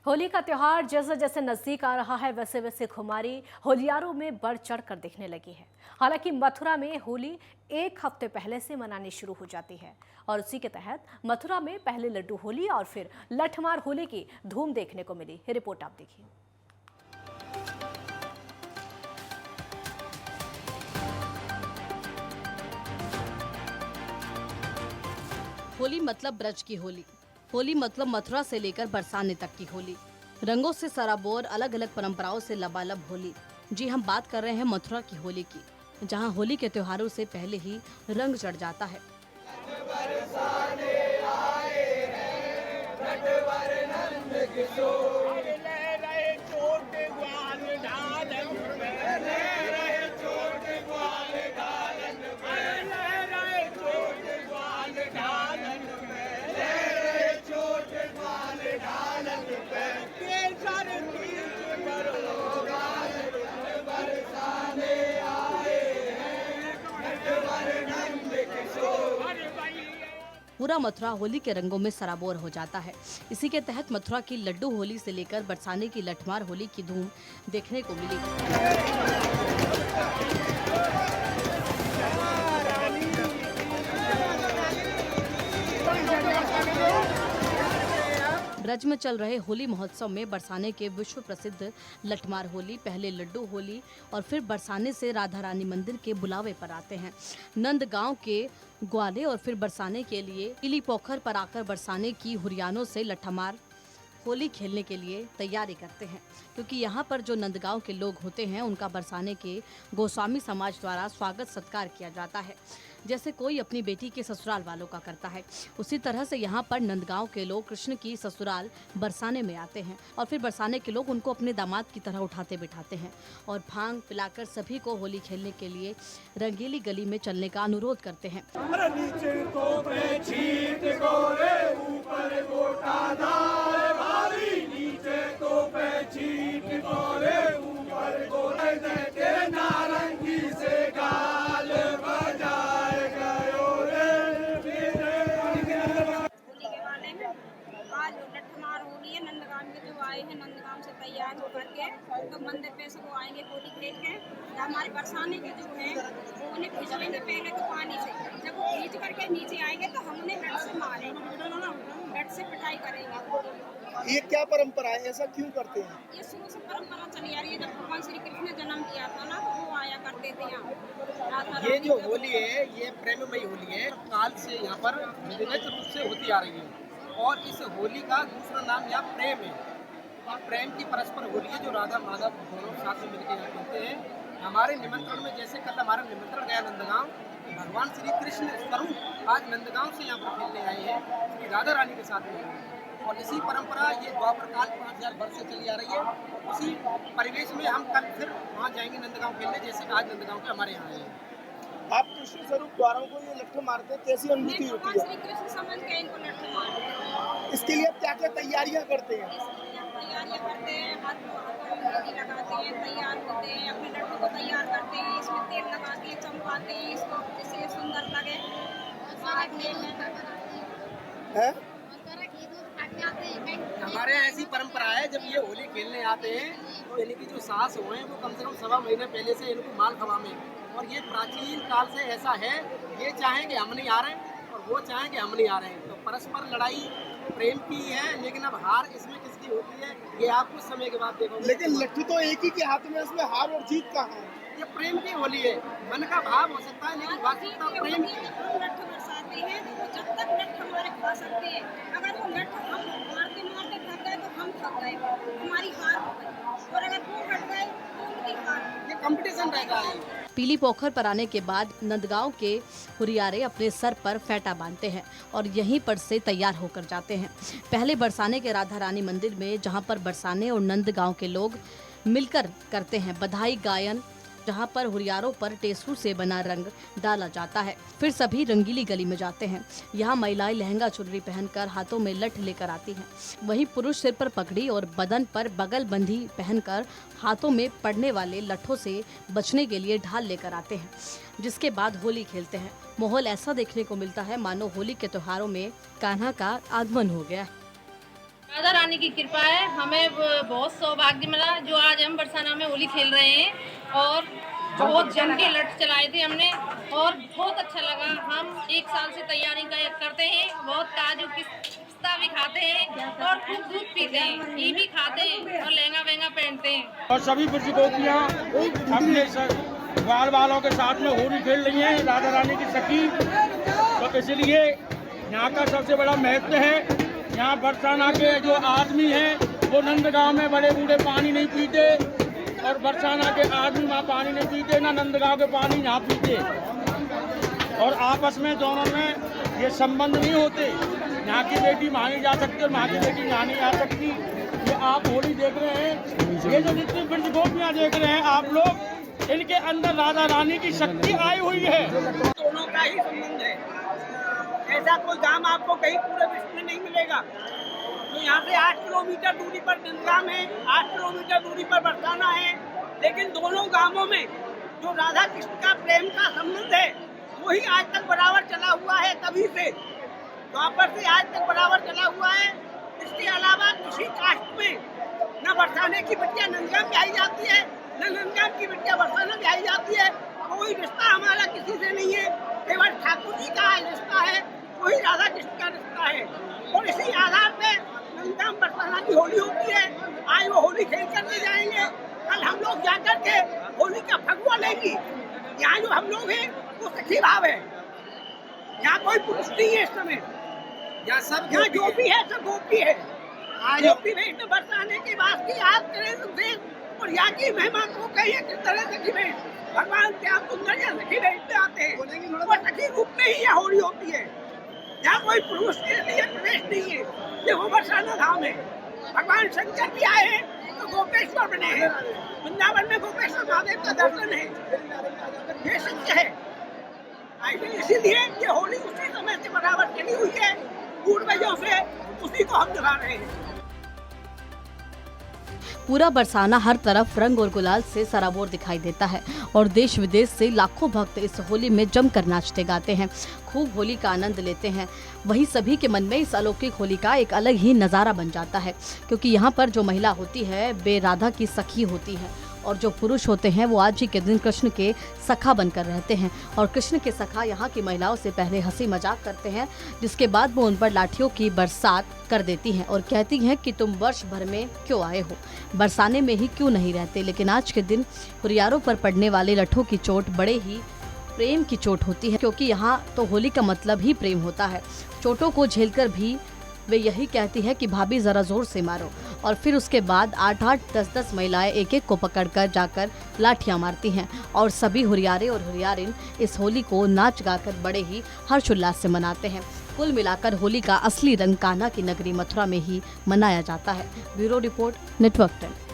होली का त्योहार जैसे जैसे नजदीक आ रहा है वैसे वैसे खुमारी होलियारों में बढ़ चढ़ कर दिखने लगी है। हालांकि मथुरा में होली एक हफ्ते पहले से मनानी शुरू हो जाती है और उसी के तहत मथुरा में पहले लड्डू होली और फिर लठमार होली की धूम देखने को मिली। ये रिपोर्ट आप देखिए। होली मतलब ब्रज की होली। होली मतलब मथुरा से लेकर बरसाने तक की होली। रंगों से सराबोर अलग अलग परंपराओं से लबालब होली। जी हम बात कर रहे हैं मथुरा की होली की, जहां होली के त्योहारों से पहले ही रंग चढ़ जाता है। पूरा मथुरा होली के रंगों में सराबोर हो जाता है। इसी के तहत मथुरा की लड्डू होली से लेकर बरसाने की लठमार होली की धूम देखने को मिली। ब्रज में चल रहे होली महोत्सव में बरसाने के विश्व प्रसिद्ध लठमार होली, पहले लड्डू होली और फिर बरसाने से राधा रानी मंदिर के बुलावे पर आते हैं। नंदगांव के ग्वाले और फिर बरसाने के लिए पीली पोखर पर आकर बरसाने की हुरियानों से लठमार होली खेलने के लिए तैयारी करते हैं, क्योंकि यहाँ पर जो नंदगांव के लोग होते हैं उनका बरसाने के गोस्वामी समाज द्वारा स्वागत सत्कार किया जाता है, जैसे कोई अपनी बेटी के ससुराल वालों का करता है। उसी तरह से यहाँ पर नंदगांव के लोग कृष्ण की ससुराल बरसाने में आते हैं और फिर बरसाने के लोग उनको अपने दामाद की तरह उठाते बिठाते हैं और भांग पिलाकर सभी को होली खेलने के लिए रंगीली गली में चलने का अनुरोध करते हैं। नंदगांव के जो आए हैं, नंदगांव से तैयार होकर के तो मंदिर पे से वो आएंगे होली खेल के। हमारे बरसाने के जो हैं वो उन्हें भिजवाएंगे पहले तो पानी से। जब वो भीज करके नीचे आएंगे तो हम उन्हें लट से मारेंगे, लट से पिटाई करेंगे। ये क्या परंपरा है, ऐसा क्यों करते हैं? ये शुरू से परंपरा चली आ रही है। जब भगवान श्री कृष्ण ने जन्म लिया था ना तो वो आया करते थे यहाँ। ये जो होली है ये प्रेममयी होली है, काल से यहाँ पर विधिवत रूप से होती आ रही है और इस होली का दूसरा नाम यहाँ प्रेम है। प्रेम की परस्पर होली है जो राधा माधव दोनों साथ में मिलकर यहाँ खेलते हैं। हमारे निमंत्रण में जैसे कल हमारा निमंत्रण गया नंदगांव, भगवान श्री कृष्ण स्वरूप आज नंदगांव से यहाँ पर खेलने आए हैं श्री राधा रानी के साथ में। और इसी परंपरा ये द्वापर काल 5000 वर्ष से चली आ रही है। उसी परिवेश में हम कल फिर वहाँ जाएंगे नंदगांव खेलने, जैसे आज नंदगांव के हमारे यहाँ हैं। आप कृष्ण स्वरूप द्वारों को ये लट्ठे मारते हैं, कैसी अनुभूति होती है? श्री कृष्ण समझ के इनको लट्ठे मारते। इसके लिए आप क्या क्या तैयारियां करते हैं? तैयारियां करते हैं, हाथों में मेहंदी लगाते हैं, तैयार होते हैं, अपने लड्डू को तैयार करते हैं, इसमें तेल लगाते हैं, चमकाते हैं इसको जिससे सुंदर लगे। हमारे यहाँ ऐसी परंपरा है, जब ये होली खेलने आते हैं तो इनकी जो सास हुए हैं वो कम से कम 1.25 महीने पहले से इनको माल खवामे। और ये प्राचीन काल से ऐसा है, ये चाहें कि हम नहीं आ रहे हैं और वो चाहें कि हम नहीं आ रहे हैं। तो परस्पर लड़ाई प्रेम की है, लेकिन अब हार इसमें किसकी होती है ये आप कुछ समय के बाद देखोगे। लेकिन लट्ठू तो एक ही के हाथ में, इसमें हार और जीत कहाँ है? ये प्रेम की होली है, मन का भाव हो सकता है लेकिन वास्तविकता प्रेम की। लट्ठू बरसाते हैं तो जब तक लट्ठू हमारे खा सकते हैं, अगर वो लट्ठू हम मारते मारते थक गए तो हम थक गए, हमारी हार हो गई। और अगर वो हट गए तो उनकी हार। ये कंपटीशन रहता है। पीली पोखर पर आने के बाद नंदगांव के हुरियारे अपने सर पर फेंटा बांधते हैं और यहीं पर से तैयार होकर जाते हैं। पहले बरसाने के राधा रानी मंदिर में, जहां पर बरसाने और नंदगांव के लोग मिलकर करते हैं बधाई गायन, जहां पर हुरियारों पर टेसू से बना रंग डाला जाता है। फिर सभी रंगीली गली में जाते हैं। यहाँ महिलाएं लहंगा चुनरी पहनकर हाथों में लठ लेकर आती हैं। वहीं पुरुष सिर पर पगड़ी और बदन पर बगलबंदी पहनकर हाथों में पड़ने वाले लठों से बचने के लिए ढाल लेकर आते हैं, जिसके बाद होली खेलते हैं। माहौल ऐसा देखने को मिलता है मानो होली के त्योहारों में कान्हा का आगमन हो गया। राधा रानी की कृपा है, हमें बहुत सौभाग्य मिला जो आज हम बरसाना में होली खेल रहे हैं और बहुत जम के लट चलाए थे हमने और बहुत अच्छा लगा। हम 1 साल से तैयारी करते हैं, बहुत काजू पिस्ता भी खाते हैं और खूब दूध पीते हैं, घी भी खाते हैं और लहंगा वहंगा पहनते हैं। और सभी प्रतिगोपियाँ अपने बाल बालों के साथ में होली खेल रही हैं, राधा रानी की सखी। तो इसलिए यहाँ का सबसे बड़ा महत्व है। यहाँ बरसाना के जो आदमी हैं वो नंदगांव में बड़े बूढ़े पानी नहीं पीते और बरसाना के आदमी वहाँ पानी नहीं पीते, ना नंदगांव के पानी यहाँ पीते और आपस में दोनों में ये संबंध नहीं होते। यहाँ की बेटी वहाँ नहीं जा सकती और वहाँ की बेटी यहाँ नहीं आ सकती। ये आप होली देख रहे हैं, ये जो जितनी प्रतिगोपियाँ देख रहे हैं आप लोग, इनके अंदर राधा रानी की शक्ति आई हुई है। दोनों का ही संबंध है। ऐसा कोई गांव आपको कहीं पूरे विश्व में नहीं मिलेगा। तो यहाँ से 8 किलोमीटर दूरी पर नंदगांव है, 8 किलोमीटर दूरी पर बरसाना है, लेकिन दोनों गांवों में जो राधा कृष्ण का प्रेम का संबंध है वही आज तक बराबर चला हुआ है। तभी से द्वापर से आज तक बराबर चला हुआ है। इसके अलावा किसी कास्ट में न बरसाने की बिटिया नंदगांव में आई जाती है, न नंदगांव की बिटिया बरसाना में आई जाती है। कोई रिश्ता हमारा किसी से नहीं है, केवल ठाकुर जी का रिश्ता है, वही राधा कृष्ण का रिश्ता है। और इसी आधार पे नंदगांव बरसाना की होली होती है। आज वो होली खेल करके जाएंगे, कल हम लोग जाकर के होली का फगुआ लेंगे। यहाँ जो हम लोग हैं वो सखी भाव है, यहाँ कोई पुरुष नहीं है इस समय। यहाँ जो भी है सब गोपी है। गोपी भेष में बरसाने की बात की याद करें तो देख और यहाँ की महिमा को कहिए किस तरह सखी भेष भगवान श्याम सुंदर या सखी भेष में आते हैं, वो सखी रूप में ही यहाँ होली होती है। यहाँ कोई पुरुष के लिए प्रवेश नहीं है, ये वो बरसाना धाम है। भगवान शंकर भी आए हैं तो गोपेश्वर बने हैं, वृंदावन में गोपेश्वर महादेव का दर्शन है, ये सत्य है। इसीलिए ये होली उसी समय से बराबर चली हुई है, पूर्वजों से उसी को हम निभा रहे हैं। पूरा बरसाना हर तरफ रंग और गुलाल से सराबोर दिखाई देता है और देश विदेश से लाखों भक्त इस होली में जमकर नाचते गाते हैं, खूब होली का आनंद लेते हैं। वहीं सभी के मन में इस अलौकिक होली का एक अलग ही नज़ारा बन जाता है, क्योंकि यहाँ पर जो महिला होती है वे राधा की सखी होती है और जो पुरुष होते हैं वो आज ही के दिन कृष्ण के सखा बनकर रहते हैं और कृष्ण के सखा यहाँ की महिलाओं से पहले हंसी मजाक करते हैं, जिसके बाद वो उन पर लाठियों की बरसात कर देती हैं और कहती हैं कि तुम वर्ष भर में क्यों आए हो, बरसाने में ही क्यों नहीं रहते। लेकिन आज के दिन हुरियारों पर पड़ने वाले लठों की चोट बड़े ही प्रेम की चोट होती है, क्योंकि यहाँ तो होली का मतलब ही प्रेम होता है। चोटों को झेलकर भी वे यही कहती है कि भाभी जरा जोर से मारो और फिर उसके बाद 8-8, 10-10 महिलाएं एक-एक को पकड़कर जाकर लाठियां मारती हैं और सभी हुरियारे और हुरियारिन इस होली को नाच गाकर बड़े ही हर्षोल्लास से मनाते हैं। कुल मिलाकर होली का असली रंग कान्हा की नगरी मथुरा में ही मनाया जाता है। Bureau report, network 10।